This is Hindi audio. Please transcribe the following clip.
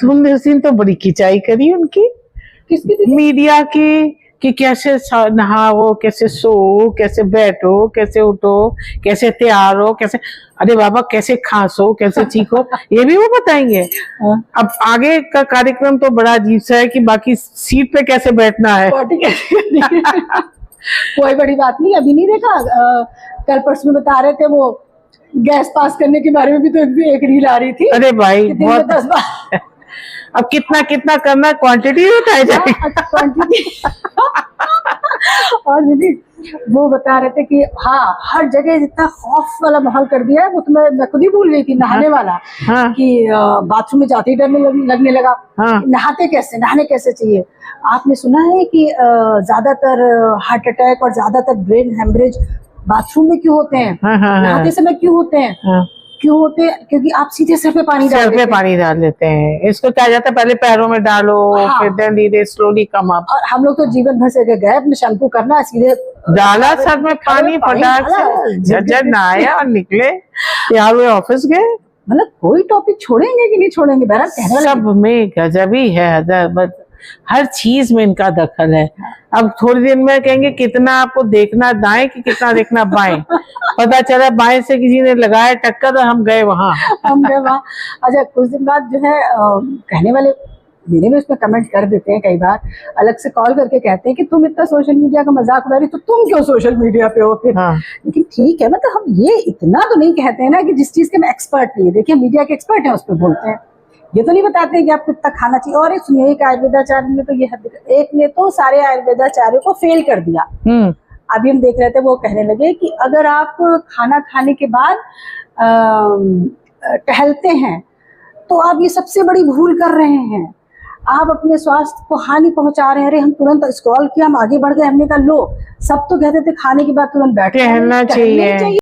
तुमने उस दिन तो बड़ी खिंचाई करी उनकी, किसकी? मीडिया की, कि कैसे नहाओ, कैसे सो, कैसे बैठो, कैसे उठो, कैसे तैयार हो, कैसे, अरे बाबा कैसे खांसो, कैसे चीखो, ये भी वो बताएंगे। अब आगे का कार्यक्रम तो बड़ा अजीब सा है कि बाकी सीट पे कैसे बैठना है। कोई बड़ी बात नहीं, अभी नहीं देखा कल परसों में बता रहे थे वो गैस पास करने के बारे में भी तो एक रील आ रही थी। अरे भाई बहुत 10 बार अब कितना कितना करना, क्वांटिटी बताई जाएगी। और दीदी वो बता रहे थे कि हाँ हर जगह इतना खौफ वाला माहौल कर दिया है, वो तो मैं खुद ही भूल गई थी नहाने वाला। हाँ। कि बाथरूम में जाते ही डर लगने लगा। हाँ। नहाने कैसे चाहिए। आपने सुना है कि ज्यादातर हार्ट अटैक और ज्यादातर ब्रेन हेमरेज बाथरूम में क्यों होते हैं? नहाते समय क्यों होते हैं? क्यों होते हैं? क्योंकि आप सीधे सर पे पानी डाल देते हैं। इसको क्या जाता है, पहले पैरों में डालो, फिर देन धीरे स्लोली कम अप। और हम लोग तो जीवन भर से गए अपने शैम्पू करना, सीधे डाला सर में पानी फटाक से, झट नहाया और निकले, तैयार हुए, ऑफिस गए। मतलब कोई टॉपिक छोड़ेंगे कि नहीं छोड़ेंगे? बहरहाल सब में गजब ही है, हर चीज में इनका दखल है। अब थोड़ी देर में कहेंगे कितना आपको देखना दाएं कि कितना देखना बाएं। पता चला बाएं से किसी ने लगाया टक्कर और हम गए वहां। अच्छा कुछ दिन बाद जो है कहने वाले मेरे में उसमें कमेंट कर देते हैं, कई बार अलग से कॉल करके कहते हैं कि तुम इतना सोशल मीडिया का मजाक उड़ा रही, तो तुम क्यों सोशल मीडिया पे हो फिर? हाँ। लेकिन ठीक है, मतलब हम ये इतना तो नहीं कहते हैं ना कि जिस चीज के मैं एक्सपर्ट नहीं है। देखिए मीडिया के एक्सपर्ट हैं उस पर बोलते हैं, ये तो नहीं बताते हैं कि आपको इतना खाना चाहिए। और सुनिए एक आयुर्वेदाचार्य ने तो ये एक ने तो सारे आयुर्वेदाचार्यों को फेल कर दिया। अभी हम देख रहे थे वो कहने लगे कि अगर आप खाना खाने के बाद टहलते हैं तो आप ये सबसे बड़ी भूल कर रहे हैं, आप अपने स्वास्थ्य को हानि पहुंचा रहे हैं। अरे हम तुरंत स्क्रॉल किया, हम आगे बढ़ गए, हमने कहा लो सब तो कहते थे खाने के बाद तुरंत बैठना चाहिए।